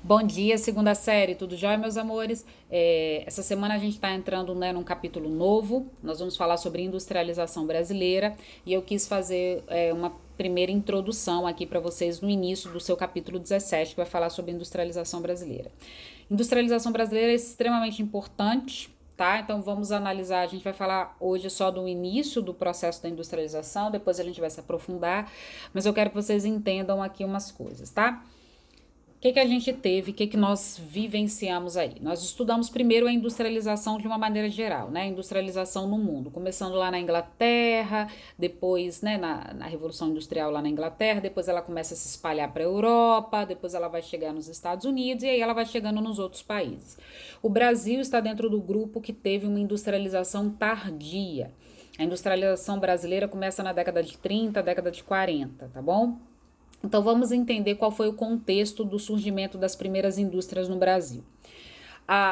Bom dia, segunda série, tudo jóia, meus amores? Essa semana a gente está entrando, né, num capítulo novo. Nós vamos falar sobre industrialização brasileira e eu quis fazer uma primeira introdução aqui para vocês no início do seu capítulo 17, que vai falar sobre industrialização brasileira. Industrialização brasileira é extremamente importante. Tá? Então vamos analisar, a gente vai falar hoje só do início do processo da industrialização, depois a gente vai se aprofundar, mas eu quero que vocês entendam aqui umas coisas, tá? O que a gente teve, o que nós vivenciamos aí? Nós estudamos primeiro a industrialização de uma maneira geral, né? A industrialização no mundo, começando lá na Inglaterra, depois, né, na Revolução Industrial lá na Inglaterra, depois ela começa a se espalhar para a Europa, depois ela vai chegar nos Estados Unidos e aí ela vai chegando nos outros países. O Brasil está dentro do grupo que teve uma industrialização tardia. A industrialização brasileira começa na década de 30, década de 40, tá bom? Então vamos entender qual foi o contexto do surgimento das primeiras indústrias no Brasil.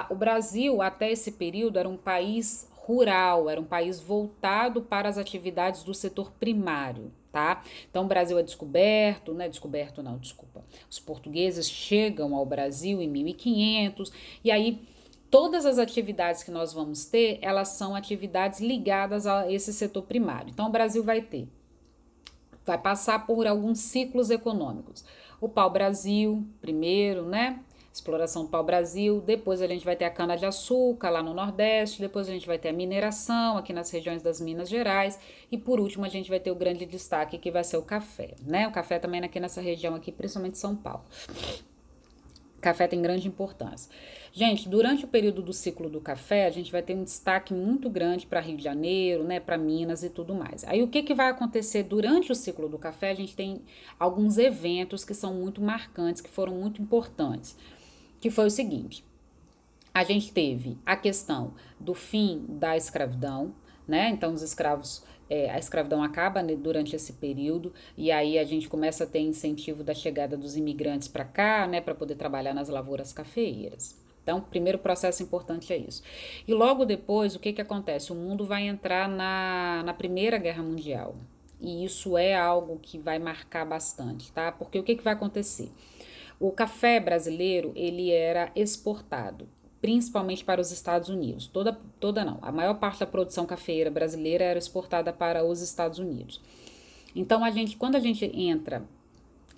O Brasil, até esse período, era um país rural, era um país voltado para as atividades do setor primário, tá? Então o Brasil é descoberto, né? Descoberto não, desculpa. Os portugueses chegam ao Brasil em 1500 e aí todas as atividades que nós vamos ter, elas são atividades ligadas a esse setor primário. Então o Brasil vai passar por alguns ciclos econômicos. O pau-brasil, primeiro, né? Exploração do pau-brasil, depois a gente vai ter a cana-de-açúcar lá no Nordeste, depois a gente vai ter a mineração aqui nas regiões das Minas Gerais e por último a gente vai ter o grande destaque que vai ser o café, né? O café também aqui nessa região aqui, principalmente São Paulo. Café tem grande importância. Gente, durante o período do ciclo do café, a gente vai ter um destaque muito grande para Rio de Janeiro, né, para Minas e tudo mais. Aí o que vai acontecer durante o ciclo do café? A gente tem alguns eventos que são muito marcantes, que foram muito importantes, que foi o seguinte: a gente teve a questão do fim da escravidão, né? Então os escravos a escravidão acaba, né, durante esse período e aí a gente começa a ter incentivo da chegada dos imigrantes para cá, né, para poder trabalhar nas lavouras cafeeiras. Então, o primeiro processo importante é isso. E logo depois, o que acontece? O mundo vai entrar na Primeira Guerra Mundial. E isso é algo que vai marcar bastante, tá? Porque o que vai acontecer? O café brasileiro, ele era exportado principalmente para os Estados Unidos. Toda não. A maior parte da produção cafeeira brasileira era exportada para os Estados Unidos. Então, quando a gente entra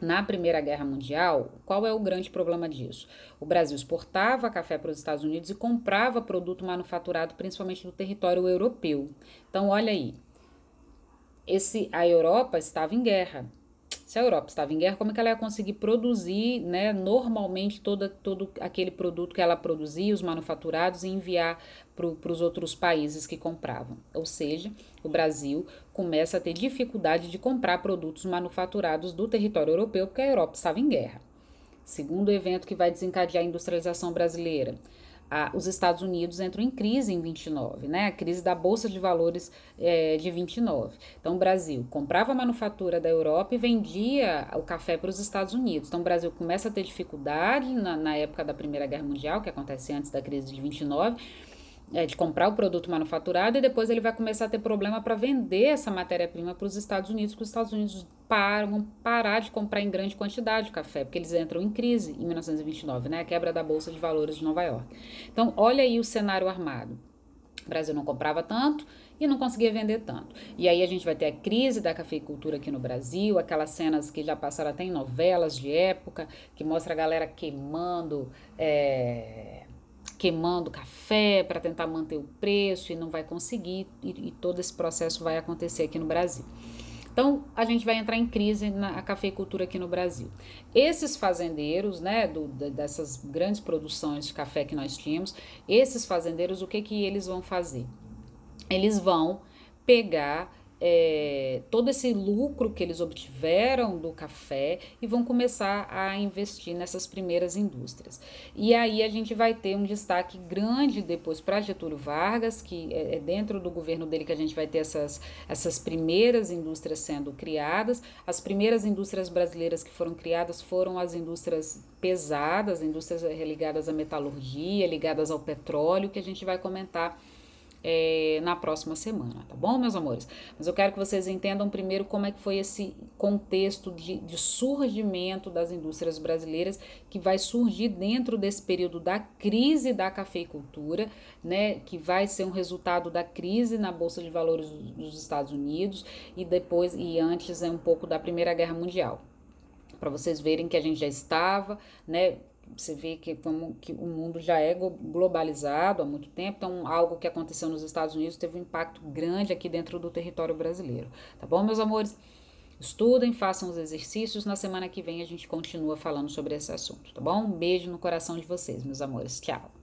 na Primeira Guerra Mundial, qual é o grande problema disso? O Brasil exportava café para os Estados Unidos e comprava produto manufaturado principalmente do território europeu. Então, olha aí, a Europa estava em guerra. Se a Europa estava em guerra, como é que ela ia conseguir produzir, né, normalmente todo aquele produto que ela produzia, os manufaturados, e enviar para os outros países que compravam? Ou seja, o Brasil começa a ter dificuldade de comprar produtos manufaturados do território europeu, porque a Europa estava em guerra. Segundo evento que vai desencadear a industrialização brasileira, os Estados Unidos entram em crise em 29, né? A crise da Bolsa de Valores de 29. Então, o Brasil comprava a manufatura da Europa e vendia o café para os Estados Unidos. Então, o Brasil começa a ter dificuldade na época da Primeira Guerra Mundial, que acontece antes da crise de 29, de comprar o produto manufaturado e depois ele vai começar a ter problema para vender essa matéria-prima para os Estados Unidos, porque os Estados Unidos vão parar de comprar em grande quantidade de café, porque eles entram em crise em 1929, né? A quebra da Bolsa de Valores de Nova York. Então, olha aí o cenário armado. O Brasil não comprava tanto e não conseguia vender tanto. E aí a gente vai ter a crise da cafeicultura aqui no Brasil, aquelas cenas que já passaram até em novelas de época, que mostra a galera queimando café para tentar manter o preço e não vai conseguir, e todo esse processo vai acontecer aqui no Brasil. Então, a gente vai entrar em crise na cafeicultura aqui no Brasil. Esses fazendeiros, né, dessas grandes produções de café que nós tínhamos, esses fazendeiros, o que eles vão fazer? Eles vão pegar todo esse lucro que eles obtiveram do café e vão começar a investir nessas primeiras indústrias. E aí a gente vai ter um destaque grande depois para Getúlio Vargas, que é dentro do governo dele que a gente vai ter essas primeiras indústrias sendo criadas. As primeiras indústrias brasileiras que foram criadas foram as indústrias pesadas, indústrias ligadas à metalurgia, ligadas ao petróleo, que a gente vai comentar na próxima semana, tá bom, meus amores? Mas eu quero que vocês entendam primeiro como é que foi esse contexto de surgimento das indústrias brasileiras, que vai surgir dentro desse período da crise da cafeicultura, né, que vai ser um resultado da crise na Bolsa de Valores dos Estados Unidos e depois e antes um pouco da Primeira Guerra Mundial, para vocês verem que a gente já estava, né? Você vê que como que o mundo já é globalizado há muito tempo, então algo que aconteceu nos Estados Unidos teve um impacto grande aqui dentro do território brasileiro, tá bom, meus amores? Estudem, façam os exercícios, na semana que vem a gente continua falando sobre esse assunto, tá bom? Um beijo no coração de vocês, meus amores, tchau!